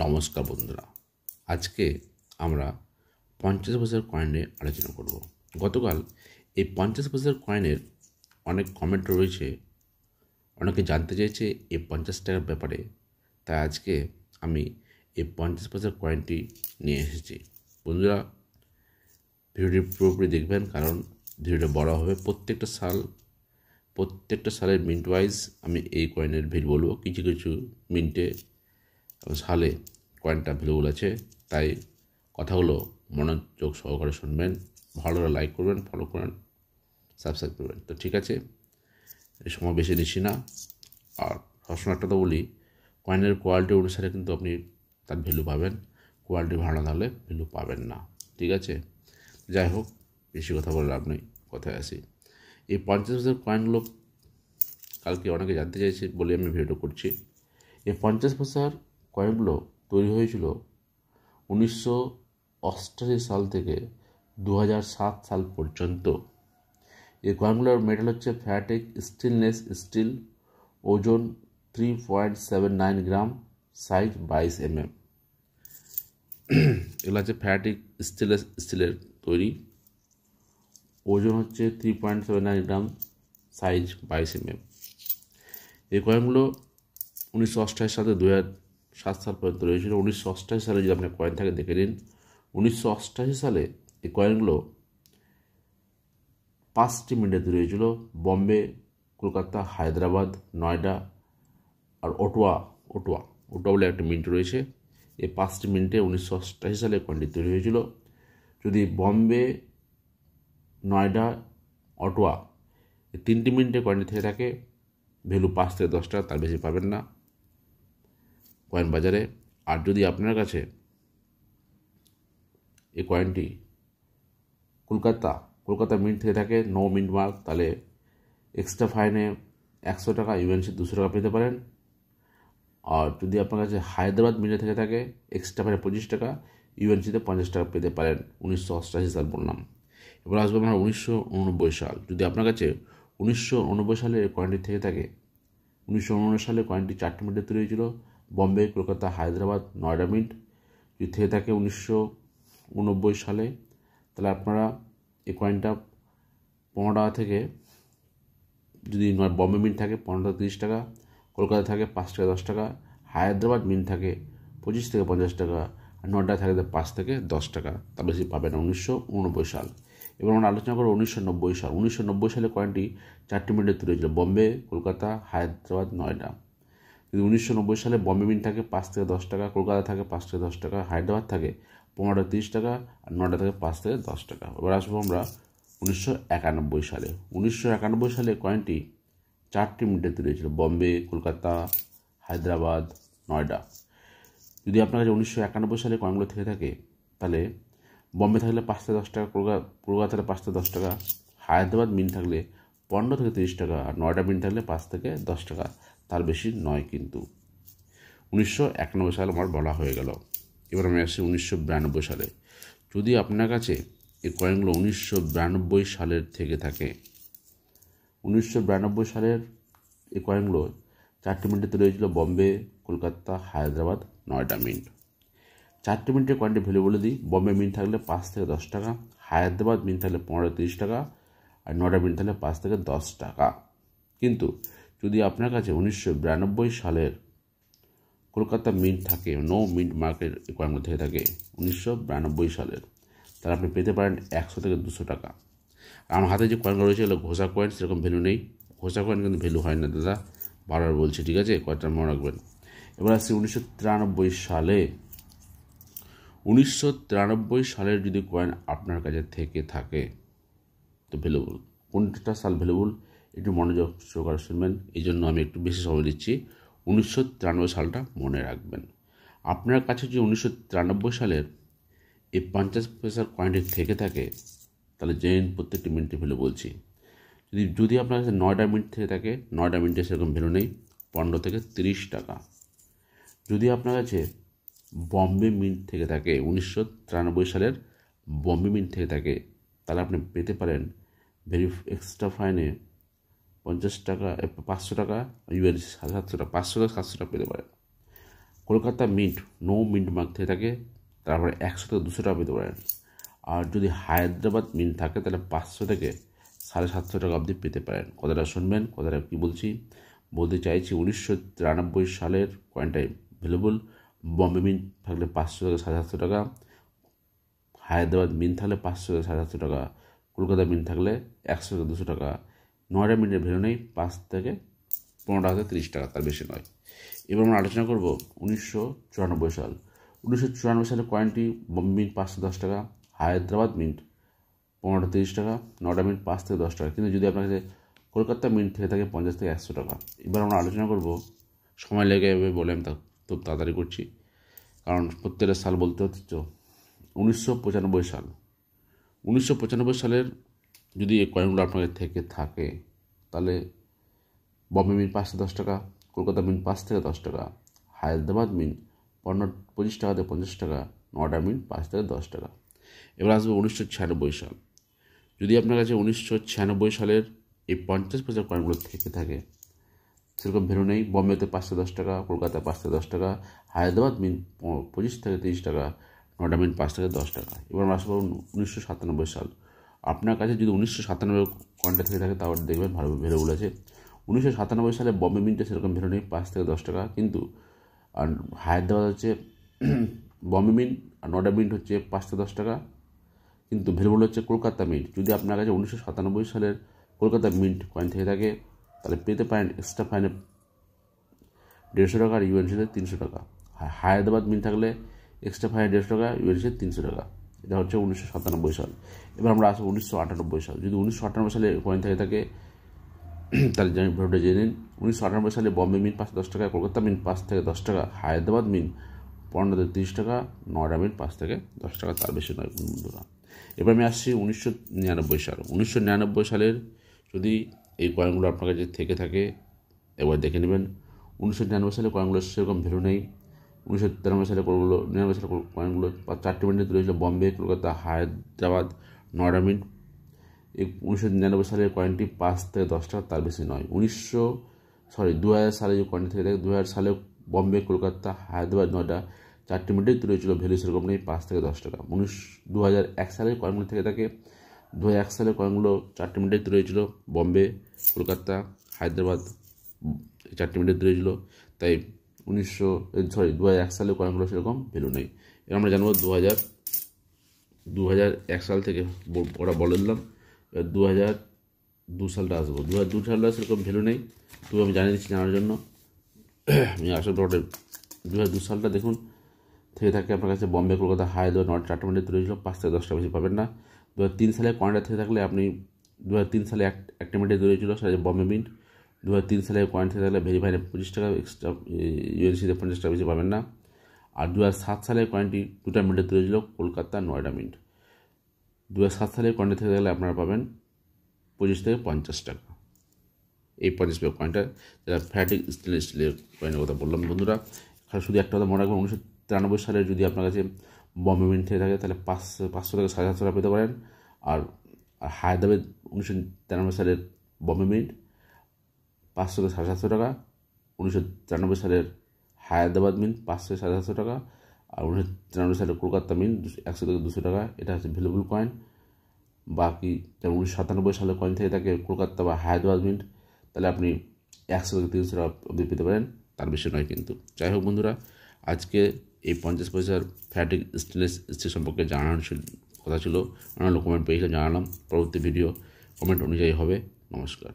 নমস্কার বন্ধুরা, আজকে আমরা 50 পয়সার কয়েন নিয়ে আলোচনা করব। গতকাল এই 50 পয়সার কয়েনের অনেক কমেন্ট রয়েছে, অনেকে জানতে চেয়েছে এই 50 টাকার ব্যাপারে। তাই আজকে আমি এই 50 পয়সার কয়েনটি নিয়ে এসেছি। বন্ধুরা, ভিডিওটি পুরোপুরি দেখবেন, কারণ ভিডিওটা বড় হবে। প্রত্যেকটা সালের মিন্ট ওয়াইজ আমি এই কয়েনের ভ্যালু বলবো। কিছু কিছু মিন্টে সালে কয়েনটা ভ্যালুবল আছে, তাই কথাগুলো মনোযোগ সহকারে শুনবেন। ভালো করে লাইক করবেন, ফলো করেন, সাবস্ক্রাইব করবেন। তো ঠিক আছে, এই সময় বেশি নিচ্ছি না। আর সবসময় একটা তো বলি, কয়েনের কোয়ালিটি অনুসারে কিন্তু আপনি তার ভ্যালু পাবেন। কোয়ালিটি ভালো না হলে ভ্যালু পাবেন না। ঠিক আছে, যাই হোক, বেশি কথা বলে লাভ নেই, কথায় আসি। এই 50 পয়সার কয়েনগুলো কালকে অনেকে জানতে চাইছে বলে আমি ভিডিও করছি। এই 50 পয়সার কয়েনগুলো তৈরি হয়েছিল 1988 সাল থেকে 2007 সাল পর্যন্ত। এই কয়েনগুলোর মেটাল হচ্ছে ফ্যাটিক স্টেনলেস স্টিল, ওজন 3.79 গ্রাম, সাইজ 22 mm। এগুলো হচ্ছে ফ্যাটিক স্টেনলেস স্টিলের তৈরি, ওজন হচ্ছে 3.79 গ্রাম, সাইজ 22 mm। এই কয়েনগুলো 1988 সালে 2007 সাল পর্যন্ত রয়েছিল। 1988 সালে যদি আপনার কয়েন থাকে দেখে নিন। 1988 সালে এই কয়েনগুলো 5টি মিন্টে তৈরি হয়েছিল। বম্বে, কলকাতা, হায়দ্রাবাদ, নয়ডা আর ওটোয়া বলে একটা মিন্ট রয়েছে। এই 5টি মিন্টে 1988 সালে কয়েনটি তৈরি হয়েছিল। যদি বম্বে, নয়ডা, ওটোয়া এই 3টি মিন্টে কয়েনটি থেকে থাকে, ভ্যালু 5 থেকে 10 টাকা, তার বেশি পাবেন না কয়েন বাজারে। আর যদি আপনার কাছে এই কয়েনটি কলকাতা মিন্ট থেকে থাকে, নো মিন্ট মার্ক, তাহলে এক্সট্রা ফাইনে 100 টাকা, ইউএনসি 200 টাকা পেতে পারেন। আর যদি আপনার কাছে হায়দ্রাবাদ মিন্টে থেকে থাকে, এক্সট্রা ফাইনে 25 টাকা, ইউএনসিতে 50 টাকা পেতে পারেন। 1988 সাল বললাম। এবার আসবো আমরা 1989 সাল। যদি আপনার কাছে 1989 সালে কয়েনটি থেকে থাকে, 1989 সালে কয়েনটি 4টি মিন্টে তৈরি হয়েছিল। বম্বে, কলকাতা, হায়দ্রাবাদ, নয়ডা মিন্ট যদি থেকে থাকে 1989 সালে, তাহলে আপনারা এই কয়েনটা 15 টাকা থেকে, যদি বম্বে মিন্ট থাকে 15 থেকে 30 টাকা, কলকাতা থাকে 5 থেকে 10 টাকা, হায়দ্রাবাদ মিন্ট থাকে 25 থেকে 50 টাকা, আর নয়ডা থাকে 5 থেকে 10 টাকা, তা বেশি পাবেন না। 1989 সাল। এবার আমরা আলোচনা করবো 1990 সাল। 1990 সালে কয়েনটি 4টি মিন্টে তৈরি হয়েছিল। বম্বে, কলকাতা, হায়দ্রাবাদ, নয়ডা। যদি 1990 সালে বম্বে মিন্ট থাকে 5 থেকে 10 টাকা, কলকাতা থাকে 5 থেকে 10 টাকা, হায়দ্রাবাদ থাকে 15 থেকে 30 টাকা, আর নয়ডা থাকে 5 থেকে 10 টাকা। এবার আসবো আমরা 1991 সালে। 1991 সালে কয়েনটি 4টি মিন্টে তৈরি হয়েছিল। বম্বে, কলকাতা, হায়দ্রাবাদ, নয়ডা। যদি আপনার কাছে 1991 সালে কয়েনগুলো থেকে থাকে, তাহলে বম্বে থাকলে 5 থেকে 10 টাকা, কলকাতা থাকলে 5 থেকে 10 টাকা, হায়দ্রাবাদ মিন্ট থাকলে 15 থেকে 30 টাকা, আর নয়ডা মিন্ট থাকলে 5 থেকে 10 টাকা, তার বেশি নয়। কিন্তু 1991 সাল আমার বলা হয়ে গেল। এবার আমি আসছি 1992 সালে। যদি আপনার কাছে এই কয়েনগুলো 1992 সালের থেকে থাকে, 1992 সালের এই কয়েনগুলো 4টি মিন্টে তৈরি হয়েছিল। বম্বে, কলকাতা, হায়দ্রাবাদ, নয়ডা মিন্ট। 4টি মিন্টের কয়েনটি ভ্যালু বলে দিই। বম্বে মিন্ট থাকলে 5 থেকে 10 টাকা, হায়দ্রাবাদ মিন্ট থাকলে 15 থেকে 30 টাকা, আর নয়ডা মিন্ট থাকলে 5 থেকে 10 টাকা। কিন্তু যদি আপনার কাছে 1992 সালের কলকাতা মিন্ট থাকে, নো মিন্ট মার্কের কয়েনগুলো থেকে থাকে 1992 সালের, তাহলে আপনি পেতে পারেন 100 থেকে 200 টাকা। আমার হাতে যে কয়েনগুলো রয়েছে এগুলো ঘোষা কয়েন, সেরকম ভ্যালু নেই। ঘোষা কয়েন কিন্তু ভ্যালু হয় না দাদা, বারবার বলছি, ঠিক আছে? কয়েকটা মনে রাখবেন। এবার আসছি 1993 সালে। 1993 সালের যদি কয়েন আপনার কাছে থেকে থাকে, তো ভ্যালুবল। কোনটা সাল ভ্যালুবল একটু মনোযোগ সহকারে শুনবেন, এই জন্য আমি একটু বেশি সময় দিচ্ছি। 1993 সালটা মনে রাখবেন। আপনার কাছে যদি 1993 সালের এই 50 পয়সার কয়েনটি থেকে থাকে, তাহলে জেনুইন প্রত্যেকটি মিনিটে ভ্যালু বলছি। যদি আপনার কাছে 9ডা মিনিট থেকে থাকে, 9ডা মিনিটে সেরকম ভ্যালু নেই, 15 থেকে 30 টাকা। যদি আপনার কাছে বম্বে মিন্ট থেকে থাকে, 1993 সালের বম্বে মিন্ট থেকে থাকে, তাহলে আপনি পেতে পারেন ভেরি এক্সট্রা ফাইনে 50 টাকা, 500 টাকা, ইউএস 700 টাকা, 500 টাকা 700 টাকা পেতে পারেন। Kolkata mint no mint mark থেকে থাকে তারপরে 100 থেকে 200 টাকা পেতে পারেন। আর যদি হায়দ্রাবাদ মিন্ট থাকে তাহলে 500 থেকে 750 টাকা অবধি পেতে পারেন। কথাটা শুনবেন, কথাটা কী বলছি। বলতে চাইছি 1993 সালের কয়েনটাই ভ্যালুবল। বম্বে মিন্ট থাকলে 500 থেকে 750 টাকা, হায়দ্রাবাদ মিন্ট থাকলে 500 থেকে 750 টাকা, কলকাতা মিন্ট থাকলে 100 থেকে 200 টাকা। নয়ডা মিন্টের ভ্যালু নেই 5 থেকে 15 টাকা থেকে 30 টাকা, তার বেশি নয়। এবার আমরা আলোচনা করব 1994 সাল। 1994 সালে কয়েনটি বম্বে মিন্ট 510 টাকা, হায়দ্রাবাদ মিন্ট 15 থেকে 30 টাকা, নয়ডা মিন্ট 5 থেকে 10 টাকা। কিন্তু যদি আপনার কাছে কলকাতা মিন্ট থেকে থাকে 50 থেকে 100 টাকা। এবার আমরা আলোচনা করব, সময় লেগে যাবে বলে আমি খুব তাড়াতাড়ি করছি, কারণ প্রত্যেকটা সাল বলতে হচ্ছে। তো 1995 সাল। 1995 সালের যদি এই কয়েনগুলো আপনার থেকে থাকে তাহলে বম্বে মিন্ট 5 থেকে 10 টাকা, কলকাতা মিন্ট 5 থেকে 10 টাকা, হায়দ্রাবাদ মিন্ট 25 টাকা থেকে 50 টাকা, নয়ডা মিন্ট 5 থেকে 10 টাকা। এবার আসবে 1996 সাল। যদি আপনার কাছে 1996 সালের এই 50 পয়সার কয়েনগুলো থেকে থাকে সেরকম ভ্যালু নেই। বম্বেতে 5 থেকে 10 টাকা, কলকাতা 5 থেকে 10 টাকা, হায়দ্রাবাদ মিন্ট 25 থেকে 30 টাকা, নয়ডা মিন্ট 5 থেকে 10 টাকা। এবার আমরা আসবো 1997 সাল। আপনার কাছে যদি 1997 কয়েনটা থেকে থাকে তাহলে দেখবেন ভালো ভ্যালুগুলো আছে। 1997 সালে বম্বে মিন্টে সেরকম ভ্যালু নেই 5 থেকে 10 টাকা, কিন্তু আর হায়দ্রাবাদ হচ্ছে বম্বে মিন্ট আর নয়ডা মিন্ট হচ্ছে 5 থেকে 10 টাকা, কিন্তু ভ্যালুবল হচ্ছে কলকাতা মিন্ট। যদি আপনার কাছে 1997 সালের কলকাতা মিন্ট কয়েন থেকে থাকে তাহলে পেতে পারেন এক্সট্রা ফাইনে 150 টাকা আর ইউএনসিতে 300 টাকা। হায়দ্রাবাদ মিন্ট থাকলে এক্সট্রা ফাইনে 150 টাকা, ইউএনসিতে 300 টাকা। এটা হচ্ছে 1997 সাল। এবার আমরা আসবো 1998 সাল। যদি 1998 সালে কয়েন থেকে থাকে তাহলে ভ্যালুটা জেনে নিন। 1998 সালে বম্বে মিন্ট 5 থেকে 10 টাকা, কলকাতা মিন্ট 5 থেকে 10 টাকা, হায়দ্রাবাদ মিন্ট 15 থেকে 30 টাকা, নয়ডা মিন্ট 5 থেকে 10 টাকা, তার বেশি নয় বন্ধুরা। এবার আমি আসছি 1999 সাল। 1999 সালের যদি এই কয়েনগুলো আপনার কাছে থেকে থাকে এবার দেখে নেবেন। 1999 সালে কয়েনগুলো সেরকম ভ্যালু নেই। 1993 সালে কয়েনগুলো 99 সালে কয়েনগুলো 4টি মিন্টে তুলে হয়েছিল বম্বে, কলকাতা, হায়দ্রাবাদ, নয়ডা মিন্ট। এই 1999 সালের কয়েনটি 5 থেকে 10 টাকা, তার বেশি নয়। 2000 সালে যে কয়েনটি থেকে থাকে 2000 সালে বম্বে, কলকাতা, হায়দ্রাবাদ, নয়ডা 4টি মিনিটেই তুলে হয়েছিল, ভ্যালু সেরকম নেই 5 থেকে 10 টাকা। 2001 সালের কয়েনগুলো থেকে থাকে 2001 সালের কয়েনগুলো 4টি মিনিটেই তুলে হয়েছিল বম্বে, কলকাতা, হায়দ্রাবাদ, 4টি মিনিটে তুলে হয়েছিল, তাই 2001 সালের কয়েনগুলো সেরকম ভ্যালু নেই। এবার আমরা জানবো 2001 সাল থেকে ওরা বলে দিলাম। এবার 2002 সালটা আসবো। 2002 সালটা সেরকম ভ্যালু নেই, তবু আমি জানিয়ে দিচ্ছি জানার জন্য। আমি আসল 2002 সালটা দেখুন থেকে থাকে আপনার কাছে বম্বে, কলকাতা, হায়দ্রাবাদ, নয়ডা 4টি মিনিটে তুলে হয়েছিল, 5 থেকে 10 টাকা বেশি পাবেন না। 2003 সালে কয়েনটা থেকে থাকলে আপনি 2003 সালে একটা মিনিটে তুলে হয়েছিল, সেটা বম্বে মিন্ট। 2003 সালে কয়েন থেকে থাকলে ভেরিফাইডে 25 টাকা, এক্সট্রা ইউএনসিতে 50 টাকা বেশি পাবেন না। আর 2007 সালে কয়েনটি 2টা মিনিটে তুলে হয়েছিল কলকাতা, নয়ডা মিন্ট। 2007 সালের কয়েনটা থেকে থাকলে আপনারা পাবেন 25 থেকে 50 টাকা। এই 50 টাকা কয়েনটা যারা ফ্যাটিক স্টেনলেস স্টিলের কয়েনের কথা বললাম বন্ধুরা। শুধু একটা কথা মনে রাখবেন, 1993 সালে যদি আপনার কাছে বম্বে মিন্ট থেকে থাকে তাহলে 500 থেকে 750 টাকা পেতে পারেন। আর হায়দ্রাবাদ 1993 সালের বম্বে মিন্ট 500 থেকে 750 টাকা, 1993 সালের হায়দ্রাবাদ মিন্ট 500 থেকে 750 টাকা, আর 1993 সালের কলকাতা মিন্ট 100 থেকে 200 টাকা। এটা হচ্ছে ভ্যালুবল কয়েন। বাকি যেমন 1997 সালের কয়েন থেকে থাকে কলকাতা বা হায়দ্রাবাদ মিন্ট, তাহলে আপনি 100 থেকে 300 টাকা অবধি পেতে পারেন, তার বেশি নয় কিন্তু। যাই হোক বন্ধুরা, আজকে এই 50 পয়সার ফ্যাটিক স্টেনলেস স্টিল সম্পর্কে জানানোর কথা ছিল। অন্যান্য কমেন্ট পেয়েছিলাম, জানালাম। পরবর্তী ভিডিও কমেন্ট অনুযায়ী হবে। নমস্কার।